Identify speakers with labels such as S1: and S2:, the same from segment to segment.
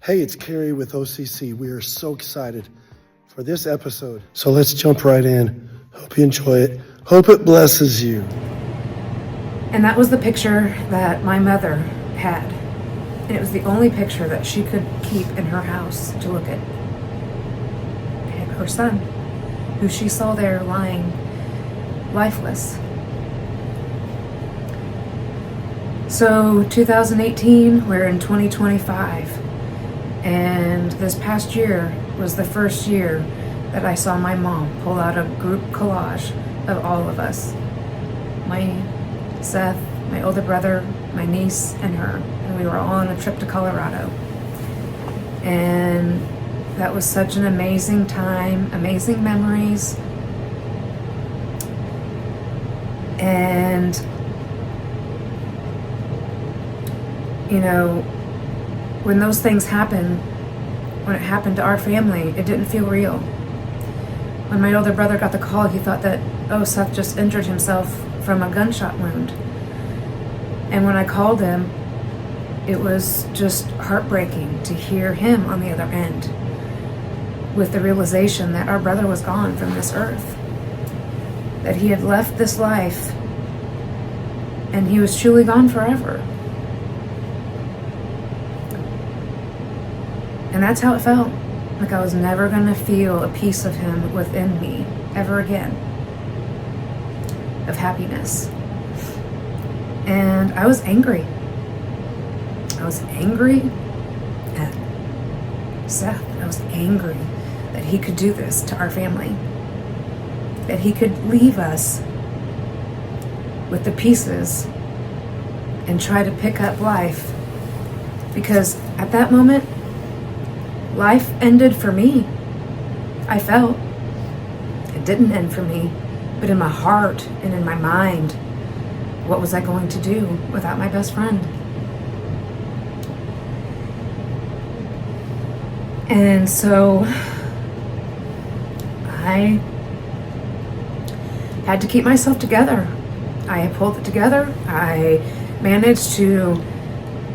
S1: Hey, it's Carrie with OCC. We are so excited for this episode. So let's jump right in. Hope you enjoy it. Hope it blesses you.
S2: And that was the picture that my mother had. And it was the only picture that she could keep in her house to look at. And her son, who she saw there lying lifeless. So 2018, we're in 2025. And this past year was the first year that I saw my mom pull out a group collage of all of us. My Seth, my older brother, my niece, and her. And we were all on a trip to Colorado. And that was such an amazing time, amazing memories. And, you know, when those things happen, when it happened to our family, it didn't feel real. When my older brother got the call, he thought that, oh, Seth just injured himself from a gunshot wound. And when I called him, it was just heartbreaking to hear him on the other end with the realization that our brother was gone from this earth, that he had left this life and he was truly gone forever. And that's how it felt. Like I was never going to feel a piece of him within me ever again, of happiness. And I was angry. I was angry at Seth. I was angry that he could do this to our family, that he could leave us with the pieces and try to pick up life. Because at that moment, life ended for me. I felt it didn't end for me, but in my heart and in my mind, what was I going to do without my best friend? And so I had to keep myself together. I pulled it together. I managed to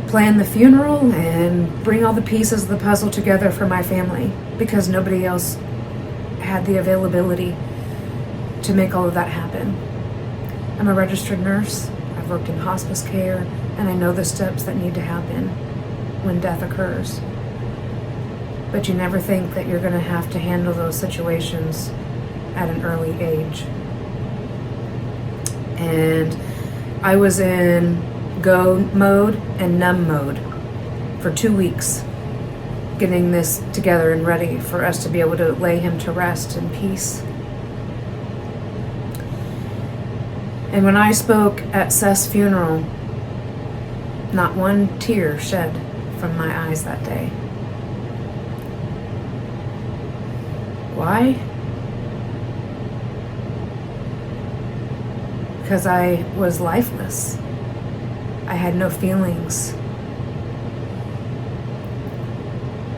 S2: plan the funeral and bring all the pieces of the puzzle together for my family because nobody else had the availability to make all of that happen. I'm a registered nurse. I've worked in hospice care, and I know the steps that need to happen when death occurs. But you never think that you're going to have to handle those situations at an early age. And I was in go mode and numb mode for 2 weeks, getting this together and ready for us to be able to lay him to rest in peace. And when I spoke at Seth's funeral, not one tear shed from my eyes that day. Why? Because I was lifeless. I had no feelings.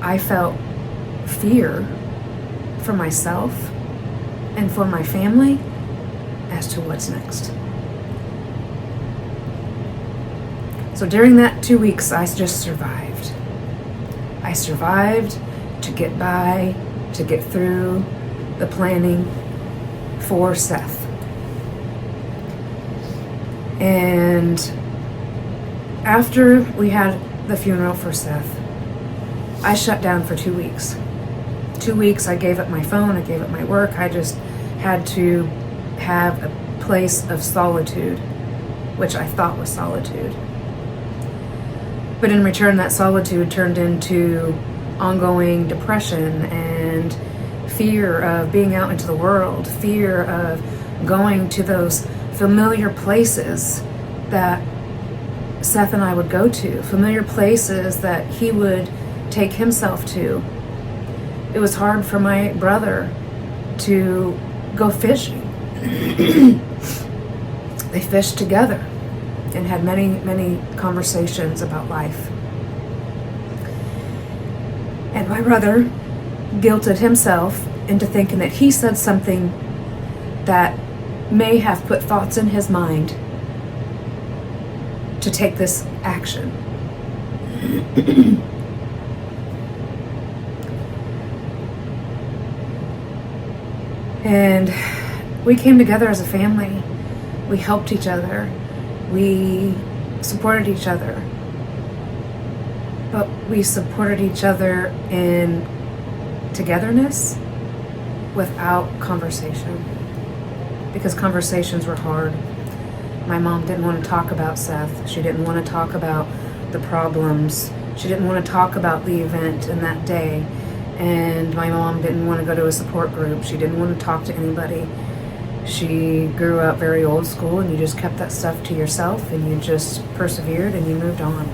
S2: I felt fear for myself and for my family as to what's next. So during that 2 weeks, I just survived. I survived to get by, to get through the planning for Seth. And after we had the funeral for Seth, I shut down for 2 weeks. 2 weeks, I gave up my phone, I gave up my work. I just had to have a place of solitude, which I thought was solitude. But in return, that solitude turned into ongoing depression and fear of being out into the world, fear of going to those familiar places that Seth and I would go to, familiar places that he would take himself to. It was hard for my brother to go fishing. They fished together and had many, many conversations about life. And my brother guilted himself into thinking that he said something that may have put thoughts in his mind to take this action. And we came together as a family. We helped each other. We supported each other. But we supported each other in togetherness without conversation, because conversations were hard. My mom didn't want to talk about Seth. She didn't want to talk about the problems. She didn't want to talk about the event in that day. And my mom didn't want to go to a support group. She didn't want to talk to anybody. She grew up very old school, and you just kept that stuff to yourself, and you just persevered and you moved on.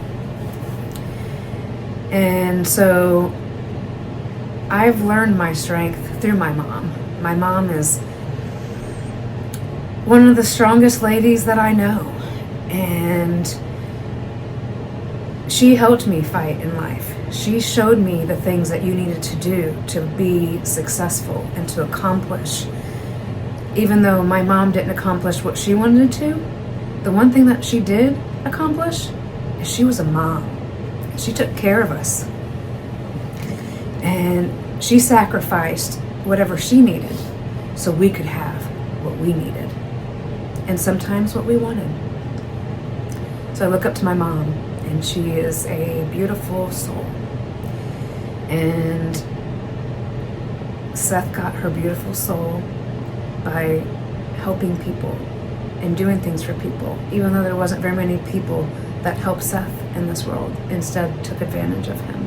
S2: And so I've learned my strength through my mom. My mom is one of the strongest ladies that I know, and she helped me fight in life. She showed me the things that you needed to do to be successful and to accomplish. Even though my mom didn't accomplish what she wanted to, the one thing that she did accomplish is she was a mom. She took care of us. And she sacrificed whatever she needed so we could have what we needed. And sometimes what we wanted. So I look up to my mom, and she is a beautiful soul. And Seth got her beautiful soul by helping people and doing things for people, even though there wasn't very many people that helped Seth in this world, instead took advantage of him.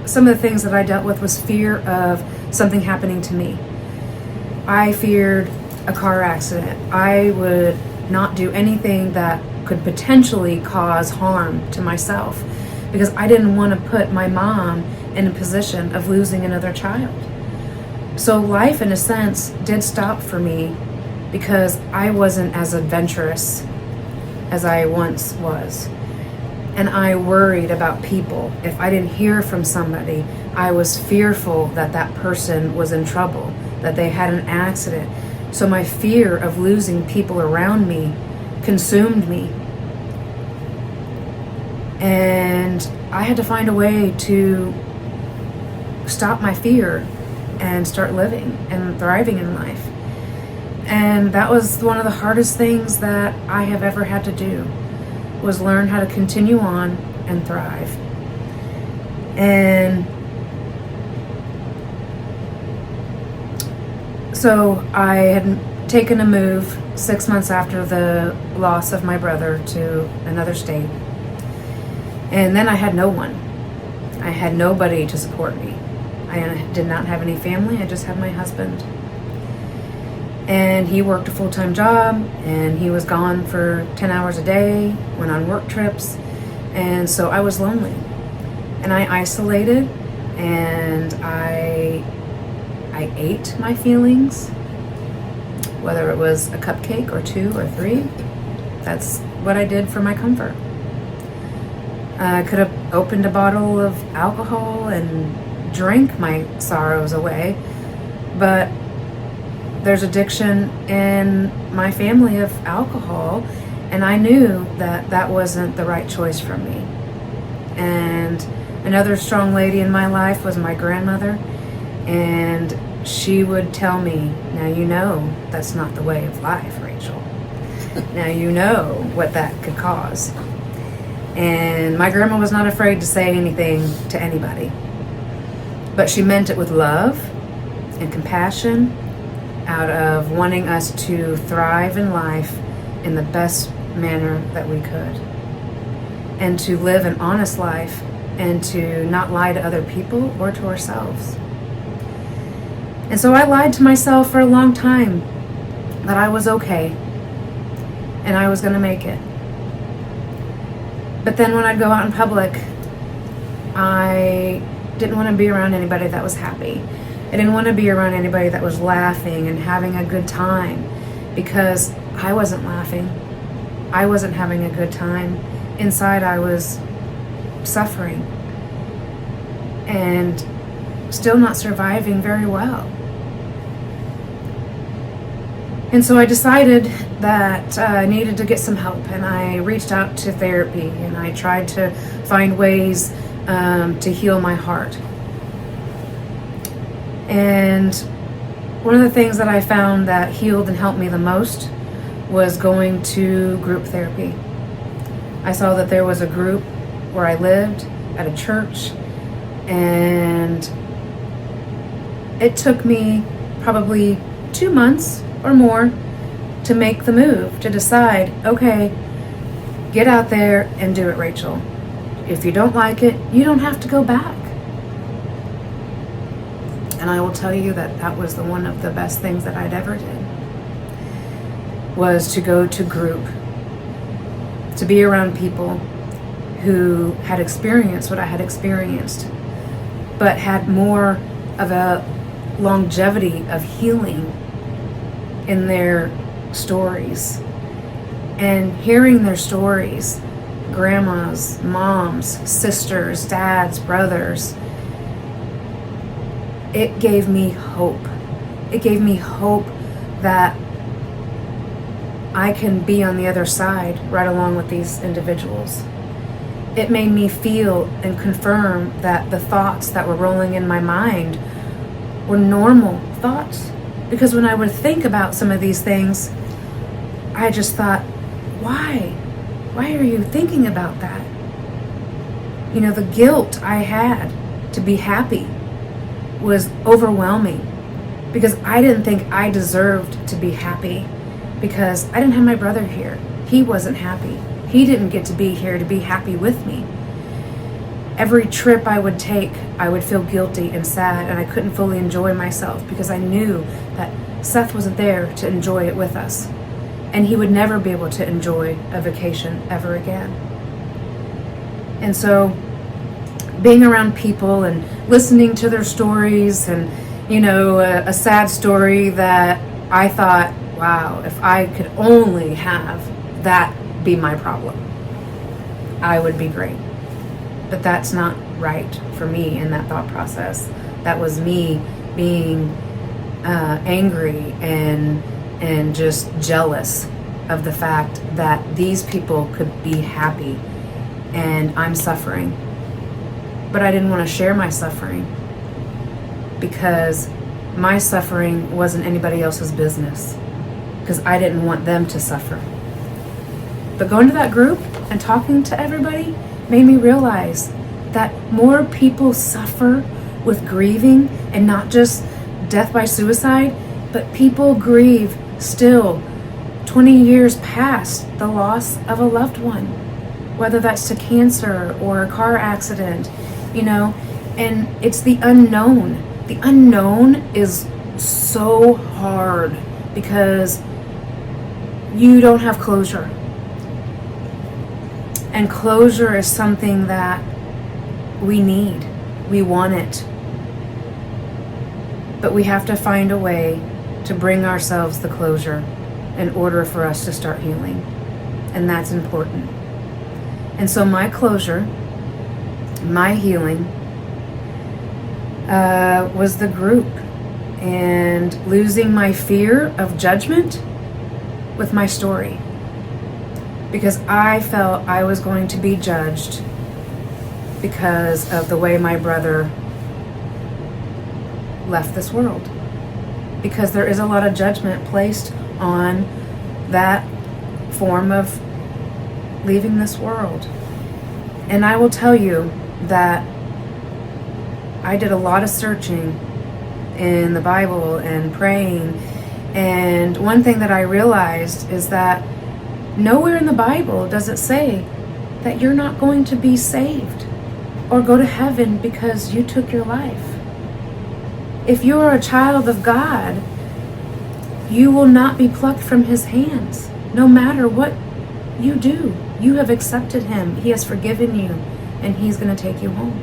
S2: Some of the things that I dealt with was fear of something happening to me. I feared a car accident. I would not do anything that could potentially cause harm to myself, because I didn't want to put my mom in a position of losing another child. So life, in a sense, did stop for me because I wasn't as adventurous as I once was. And I worried about people. If I didn't hear from somebody, I was fearful that that person was in trouble, that they had an accident. So my fear of losing people around me consumed me. And I had to find a way to stop my fear and start living and thriving in life. And that was one of the hardest things that I have ever had to do, was learn how to continue on and thrive. And so I had taken a move 6 months after the loss of my brother to another state. And then I had no one. I had nobody to support me. I did not have any family. I just had my husband. And he worked a full-time job, and he was gone for 10 hours a day, went on work trips. And so I was lonely. And I isolated, and I ate my feelings, whether it was a cupcake or 2 or 3. That's what I did for my comfort. I could have opened a bottle of alcohol and drank my sorrows away, but there's addiction in my family of alcohol, and I knew that that wasn't the right choice for me. And another strong lady in my life was my grandmother, and she would tell me, now you know that's not the way of life, Rachel. Now you know what that could cause. And my grandma was not afraid to say anything to anybody. But she meant it with love and compassion, out of wanting us to thrive in life in the best manner that we could. And to live an honest life, and to not lie to other people or to ourselves. And so I lied to myself for a long time that I was okay and I was going to make it. But then when I'd go out in public, I didn't want to be around anybody that was happy. I didn't want to be around anybody that was laughing and having a good time, because I wasn't laughing. I wasn't having a good time. Inside I was suffering and still not surviving very well. And so I decided that I needed to get some help, and I reached out to therapy, and I tried to find ways to heal my heart. And one of the things that I found that healed and helped me the most was going to group therapy. I saw that there was a group where I lived at a church, and it took me probably 2 months or more to make the move, to decide, okay, get out there and do it, Rachel. If you don't like it, you don't have to go back. And I will tell you that that was one of the best things that I'd ever did, was to go to group, to be around people who had experienced what I had experienced, but had more of a longevity of healing in their stories. And hearing their stories, grandmas, moms, sisters, dads, brothers, it gave me hope. It gave me hope that I can be on the other side right along with these individuals. It made me feel and confirm that the thoughts that were rolling in my mind were normal thoughts. Because when I would think about some of these things, I just thought, why? Why are you thinking about that? You know, the guilt I had to be happy was overwhelming, because I didn't think I deserved to be happy, because I didn't have my brother here. He wasn't happy. He didn't get to be here to be happy with me. Every trip I would take, I would feel guilty and sad, and I couldn't fully enjoy myself because I knew that Seth wasn't there to enjoy it with us, and he would never be able to enjoy a vacation ever again. And so being around people and listening to their stories, and a sad story that I thought, wow, if I could only have that be my problem, I would be great. But that's not right for me in that thought process. That was me being angry and just jealous of the fact that these people could be happy and I'm suffering. But I didn't want to share my suffering, because my suffering wasn't anybody else's business, because I didn't want them to suffer. But going to that group and talking to everybody made me realize that more people suffer with grieving, and not just death by suicide, but people grieve still 20 years past the loss of a loved one, whether that's to cancer or a car accident, and it's the unknown. The unknown is so hard because you don't have closure. And closure is something that we need. We want it. But we have to find a way to bring ourselves the closure in order for us to start healing. And that's important. And so my closure, my healing, was the group, and losing my fear of judgment with my story, because I felt I was going to be judged because of the way my brother left this world, because there is a lot of judgment placed on that form of leaving this world. And I will tell you that I did a lot of searching in the Bible and praying, and one thing that I realized is that nowhere in the Bible does it say that you're not going to be saved or go to heaven because you took your life. If you are a child of God, you will not be plucked from His hands. No matter what you do, you have accepted Him. He has forgiven you, and He's going to take you home.